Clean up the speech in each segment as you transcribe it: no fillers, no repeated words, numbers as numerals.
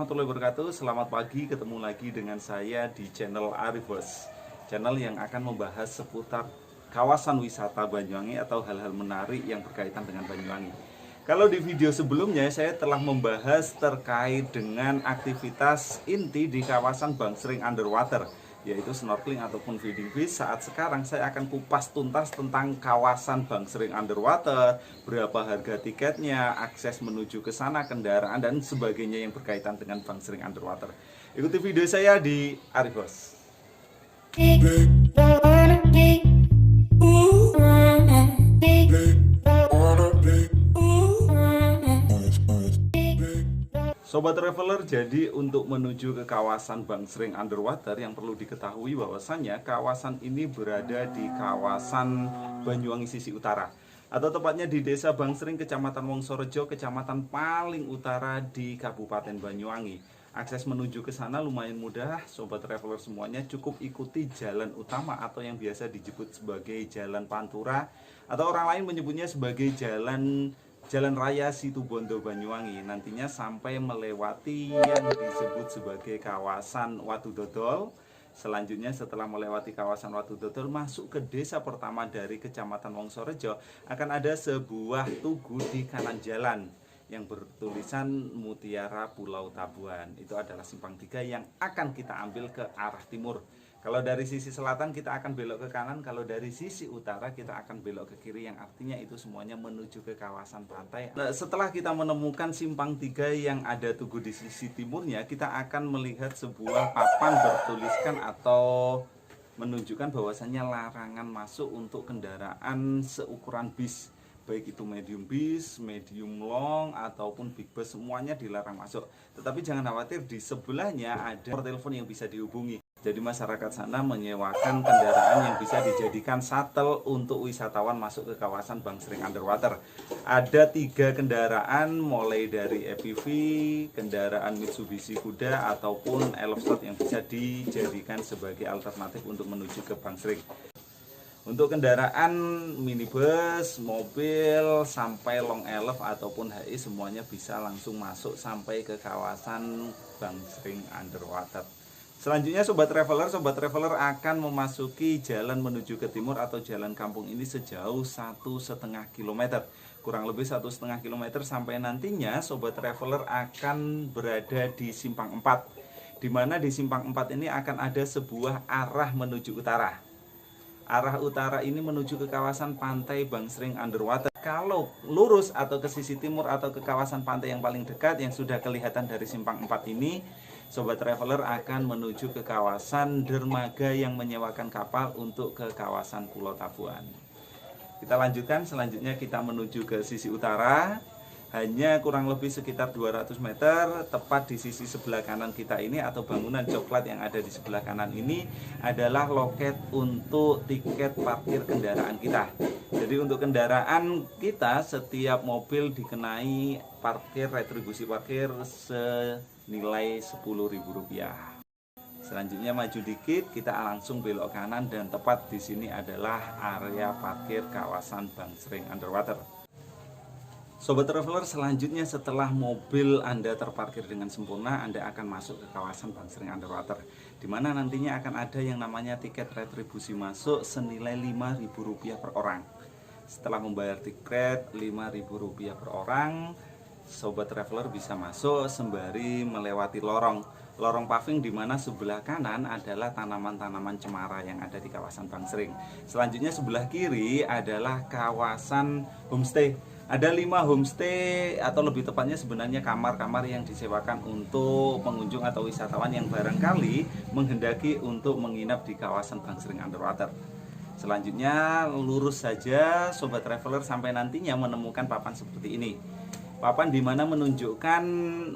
warahmatullahi wabarakatuh. Selamat pagi, ketemu lagi dengan saya di channel Arifos, channel yang akan membahas seputar kawasan wisata Banyuwangi atau hal-hal menarik yang berkaitan dengan Banyuwangi. Kalau di video sebelumnya saya telah membahas terkait dengan aktivitas inti di kawasan Bangsering Underwater, yaitu snorkeling ataupun feeding fish. Saat sekarang saya akan kupas tuntas tentang kawasan Bangsering Underwater, berapa harga tiketnya, akses menuju ke sana, kendaraan dan sebagainya yang berkaitan dengan Bangsering Underwater. Ikuti video saya di Arifos. Sobat Traveler, jadi untuk menuju ke kawasan Bangsering Underwater yang perlu diketahui bahwasannya kawasan ini berada di kawasan Banyuwangi sisi utara, atau tepatnya di Desa Bangsering, Kecamatan Wongsorejo, kecamatan paling utara di Kabupaten Banyuwangi. Akses menuju ke sana lumayan mudah, Sobat Traveler semuanya. Cukup ikuti jalan utama atau yang biasa disebut sebagai Jalan Pantura, atau orang lain menyebutnya sebagai Jalan Raya Situbondo Banyuwangi. Nantinya sampai melewati yang disebut sebagai kawasan Watu Dodol. Selanjutnya setelah melewati kawasan Watu Dodol, masuk ke desa pertama dari Kecamatan Wongsorejo, akan ada sebuah tugu di kanan jalan yang bertulisan Mutiara Pulau Tabuan. Itu adalah simpang 3 yang akan kita ambil ke arah timur. Kalau dari sisi selatan kita akan belok ke kanan, kalau dari sisi utara kita akan belok ke kiri, yang artinya itu semuanya menuju ke kawasan pantai. Nah, setelah kita menemukan simpang 3 yang ada tugu di sisi timurnya, kita akan melihat sebuah papan bertuliskan atau menunjukkan bahwasannya larangan masuk untuk kendaraan seukuran bis, baik itu medium bis, medium long ataupun big bus, semuanya dilarang masuk. Tetapi jangan khawatir, di sebelahnya ada nomor telepon yang bisa dihubungi. Jadi masyarakat sana menyewakan kendaraan yang bisa dijadikan shuttle untuk wisatawan masuk ke kawasan Bangsering Underwater. Ada 3 kendaraan, mulai dari EPV, kendaraan Mitsubishi Kuda ataupun Elfstad yang bisa dijadikan sebagai alternatif untuk menuju ke Bangsering. Untuk kendaraan minibus, mobil, sampai long elf ataupun HI, semuanya bisa langsung masuk sampai ke kawasan Bangsering Underwater. Selanjutnya Sobat Traveler akan memasuki jalan menuju ke timur atau jalan kampung ini sejauh 1,5 km. Kurang lebih 1,5 km sampai nantinya Sobat Traveler akan berada di simpang 4. Di mana di simpang 4 ini akan ada sebuah arah menuju utara. Arah utara ini menuju ke kawasan pantai Bangsering Underwater. Kalau lurus atau ke sisi timur atau ke kawasan pantai yang paling dekat yang sudah kelihatan dari simpang 4 ini, Sobat Traveler akan menuju ke kawasan dermaga yang menyewakan kapal untuk ke kawasan Pulau Tabuan. Kita lanjutkan, selanjutnya kita menuju ke sisi utara. Hanya kurang lebih sekitar 200 meter, tepat di sisi sebelah kanan kita ini atau bangunan coklat yang ada di sebelah kanan ini adalah loket untuk tiket parkir kendaraan kita. Jadi untuk kendaraan kita, setiap mobil dikenai parkir, retribusi parkir senilai Rp10.000. Selanjutnya maju dikit, kita langsung belok kanan dan tepat di sini adalah area parkir kawasan Bangsering Underwater. Sobat Traveler, selanjutnya setelah mobil Anda terparkir dengan sempurna, Anda akan masuk ke kawasan Bangsering Underwater, di mana nantinya akan ada yang namanya tiket retribusi masuk senilai Rp5.000 per orang. Setelah membayar tiket Rp5.000 per orang, Sobat Traveler bisa masuk sembari melewati lorong paving, di mana sebelah kanan adalah tanaman-tanaman cemara yang ada di kawasan Bangsering. Selanjutnya sebelah kiri adalah kawasan homestay. Ada 5 homestay atau lebih tepatnya sebenarnya kamar-kamar yang disewakan untuk pengunjung atau wisatawan yang barangkali menghendaki untuk menginap di kawasan Bangsering Underwater. Selanjutnya lurus saja Sobat Traveler sampai nantinya menemukan papan seperti ini. Papan di mana menunjukkan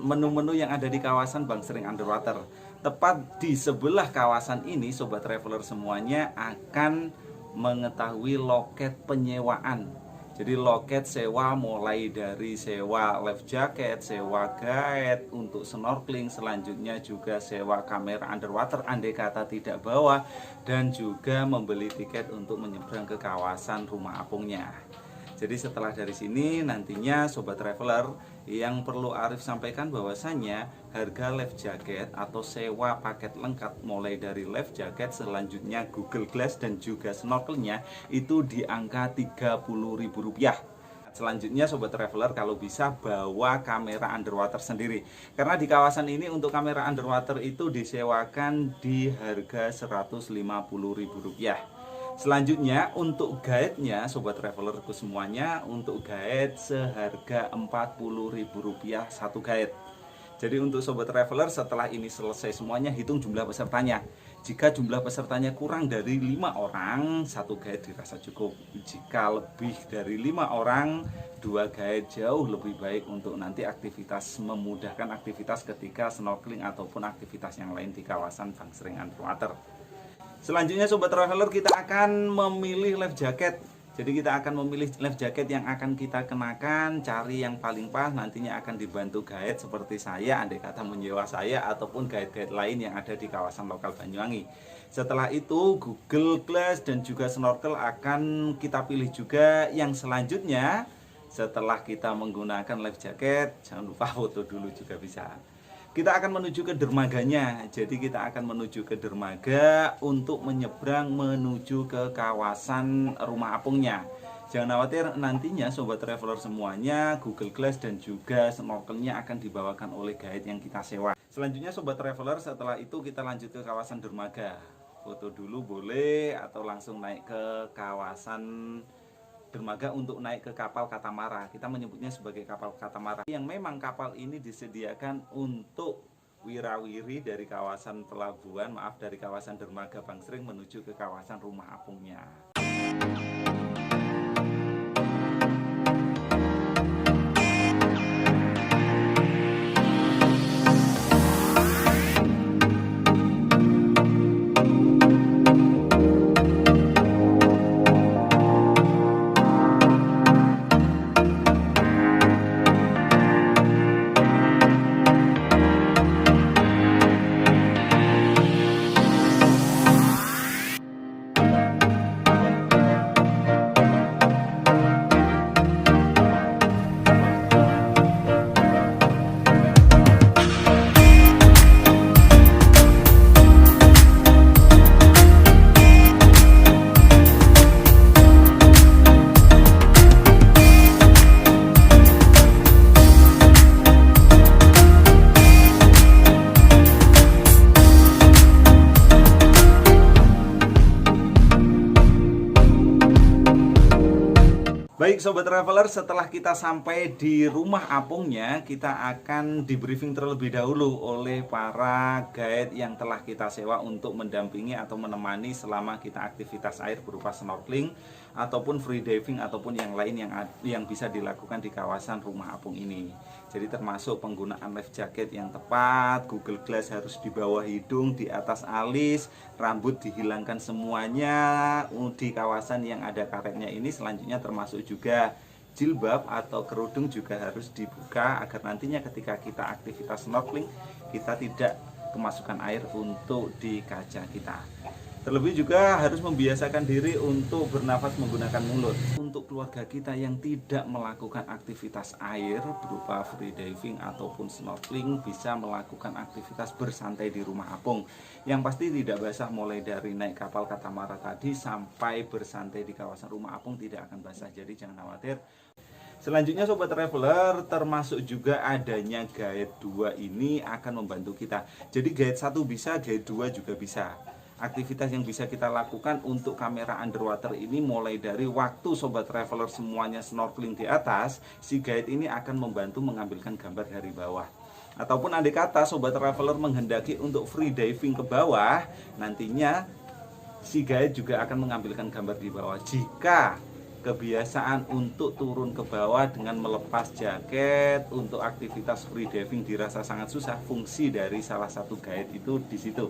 menu-menu yang ada di kawasan Bangsering Underwater. Tepat di sebelah kawasan ini Sobat Traveler semuanya akan mengetahui loket penyewaan. Jadi loket sewa mulai dari sewa life jacket, sewa guide untuk snorkeling, selanjutnya juga sewa kamera underwater andai kata tidak bawa, dan juga membeli tiket untuk menyeberang ke kawasan rumah apungnya. Jadi setelah dari sini nantinya Sobat Traveler, yang perlu Arif sampaikan bahwasannya harga life jacket atau sewa paket lengkap mulai dari life jacket, selanjutnya Google Glass dan juga snorkelnya itu di angka Rp30.000. Selanjutnya Sobat Traveler kalau bisa bawa kamera underwater sendiri, karena di kawasan ini untuk kamera underwater itu disewakan di harga Rp150.000. Selanjutnya untuk guide-nya Sobat Travelerku semuanya, untuk guide seharga Rp40.000 satu guide. Jadi untuk Sobat Traveler setelah ini selesai semuanya, hitung jumlah pesertanya. Jika jumlah pesertanya kurang dari 5 orang, satu guide dirasa cukup. Jika lebih dari 5 orang, 2 guide jauh lebih baik untuk nanti aktivitas, memudahkan aktivitas ketika snorkeling ataupun aktivitas yang lain di kawasan Bangsering Underwater. Selanjutnya Sobat Traveler, kita akan memilih life jacket. Jadi kita akan memilih life jacket yang akan kita kenakan, cari yang paling pas, nantinya akan dibantu guide seperti saya, andai kata menyewa saya ataupun guide-guide lain yang ada di kawasan lokal Banyuwangi. Setelah itu Google Glass dan juga snorkel akan kita pilih juga. Yang selanjutnya setelah kita menggunakan life jacket, jangan lupa foto dulu juga bisa. Kita akan menuju ke dermaganya. Jadi kita akan menuju ke dermaga untuk menyeberang menuju ke kawasan rumah apungnya. Jangan khawatir, nantinya Sobat Traveler semuanya Google Glass dan juga snorkelnya akan dibawakan oleh guide yang kita sewa. Selanjutnya Sobat Traveler, setelah itu kita lanjut ke kawasan dermaga. Foto dulu boleh atau langsung naik ke kawasan dermaga untuk naik ke kapal katamara. Kita menyebutnya sebagai kapal katamara, yang memang kapal ini disediakan untuk wirawiri dari kawasan pelabuhan, dari kawasan dermaga Bangsering menuju ke kawasan rumah apungnya. Baik Sobat Traveler, setelah kita sampai di rumah apungnya, kita akan di briefing terlebih dahulu oleh para guide yang telah kita sewa untuk mendampingi atau menemani selama kita aktivitas air berupa snorkeling ataupun free diving ataupun yang lain yang bisa dilakukan di kawasan rumah apung ini. Jadi termasuk penggunaan life jacket yang tepat, Google Glass harus di bawah hidung, di atas alis, rambut dihilangkan semuanya di kawasan yang ada karetnya ini. Selanjutnya termasuk juga jilbab atau kerudung juga harus dibuka agar nantinya ketika kita aktivitas snorkeling kita tidak kemasukan air untuk di kaca kita. Terlebih juga harus membiasakan diri untuk bernafas menggunakan mulut. Untuk keluarga kita yang tidak melakukan aktivitas air berupa free diving ataupun snorkeling, bisa melakukan aktivitas bersantai di rumah apung. Yang pasti tidak basah, mulai dari naik kapal katamara tadi sampai bersantai di kawasan rumah apung tidak akan basah, jadi jangan khawatir. Selanjutnya Sobat Traveler, termasuk juga adanya guide 2 ini akan membantu kita. Jadi guide 1 bisa, guide 2 juga bisa. Aktivitas yang bisa kita lakukan untuk kamera underwater ini mulai dari waktu Sobat Traveler semuanya snorkeling di atas, si guide ini akan membantu mengambilkan gambar dari bawah. Ataupun andai kata Sobat Traveler menghendaki untuk free diving ke bawah, nantinya si guide juga akan mengambilkan gambar di bawah. Jika kebiasaan untuk turun ke bawah dengan melepas jaket untuk aktivitas free diving dirasa sangat susah, fungsi dari salah satu guide itu di situ.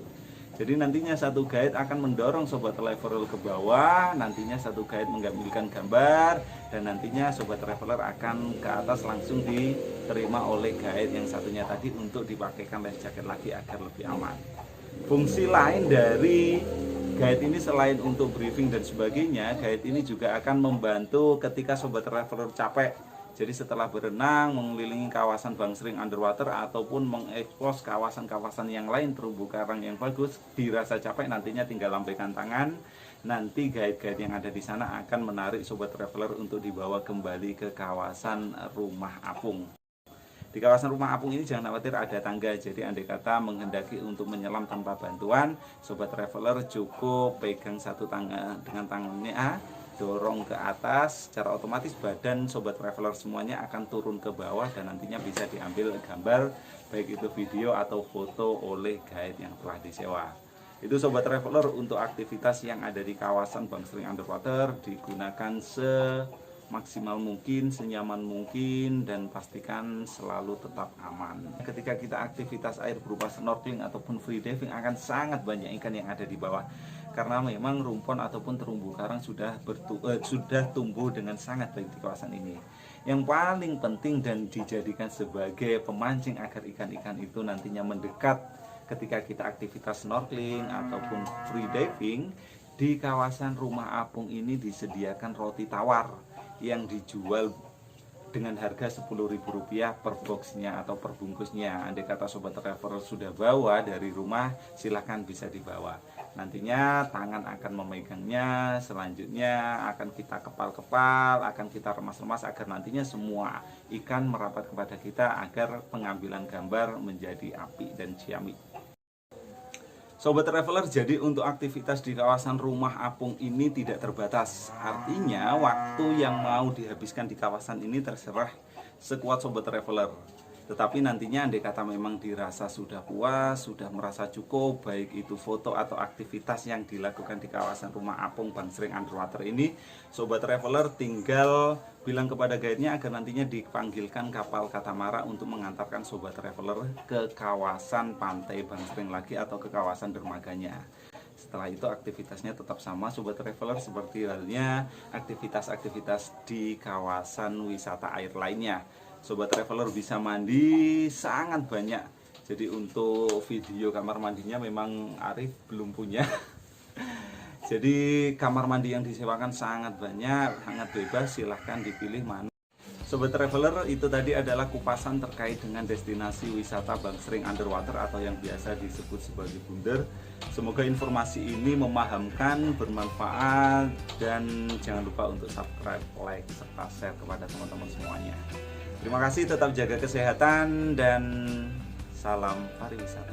Jadi nantinya satu guide akan mendorong Sobat Traveler ke bawah, nantinya satu guide mengambilkan gambar, dan nantinya Sobat Traveler akan ke atas langsung diterima oleh guide yang satunya tadi untuk dipakaikan life jacket lagi agar lebih aman. Fungsi lain dari Guide ini selain untuk briefing dan sebagainya, guide ini juga akan membantu ketika sobat traveler capek. Jadi setelah berenang, mengelilingi kawasan Bangsering Underwater ataupun mengekspos kawasan-kawasan yang lain terumbu karang yang bagus, dirasa capek nantinya tinggal lambaikan tangan. Nanti guide-guide yang ada di sana akan menarik sobat traveler untuk dibawa kembali ke kawasan Rumah Apung. Di kawasan Rumah Apung ini jangan khawatir, ada tangga, jadi andai kata menghendaki untuk menyelam tanpa bantuan, sobat traveler cukup pegang satu tangga dengan tangannya, dorong ke atas, secara otomatis badan sobat traveler semuanya akan turun ke bawah dan nantinya bisa diambil gambar, baik itu video atau foto oleh guide yang telah disewa. Itu sobat traveler untuk aktivitas yang ada di kawasan Bangsering Underwater, digunakan maksimal mungkin, senyaman mungkin, dan pastikan selalu tetap aman. Ketika kita aktivitas air berupa snorkeling ataupun free diving, akan sangat banyak ikan yang ada di bawah, karena memang rumpon ataupun terumbu karang sudah tumbuh dengan sangat baik di kawasan ini. Yang paling penting dan dijadikan sebagai pemancing agar ikan-ikan itu nantinya mendekat ketika kita aktivitas snorkeling ataupun free diving, di kawasan Rumah Apung ini disediakan roti tawar yang dijual dengan harga Rp10.000 per boxnya atau per bungkusnya. Andai kata sobat traveler sudah bawa dari rumah, silahkan bisa dibawa. Nantinya tangan akan memegangnya, selanjutnya akan kita kepal-kepal, akan kita remas-remas agar nantinya semua ikan merapat kepada kita agar pengambilan gambar menjadi apik dan ciamik. Sobat traveler, jadi untuk aktivitas di kawasan Rumah Apung ini tidak terbatas. Artinya waktu yang mau dihabiskan di kawasan ini terserah sekuat sobat traveler. Tetapi nantinya andai kata memang dirasa sudah puas, sudah merasa cukup, baik itu foto atau aktivitas yang dilakukan di kawasan Rumah Apung Bangsering Underwater ini, sobat traveler tinggal bilang kepada guide-nya agar nantinya dipanggilkan kapal katamara untuk mengantarkan sobat traveler ke kawasan pantai Bangsering lagi atau ke kawasan dermaganya. Setelah itu aktivitasnya tetap sama sobat traveler, seperti halnya aktivitas-aktivitas di kawasan wisata air lainnya. Sobat traveler bisa mandi sangat banyak. Jadi untuk video kamar mandinya memang Arif belum punya. Jadi kamar mandi yang disewakan sangat banyak, sangat bebas, silahkan dipilih mana. Sobat traveler, itu tadi adalah kupasan terkait dengan destinasi wisata Bangsering Underwater atau yang biasa disebut sebagai Bunder. Semoga informasi ini memahamkan, bermanfaat, dan jangan lupa untuk subscribe, like, serta share kepada teman-teman semuanya. Terima kasih, tetap jaga kesehatan, dan salam pariwisata.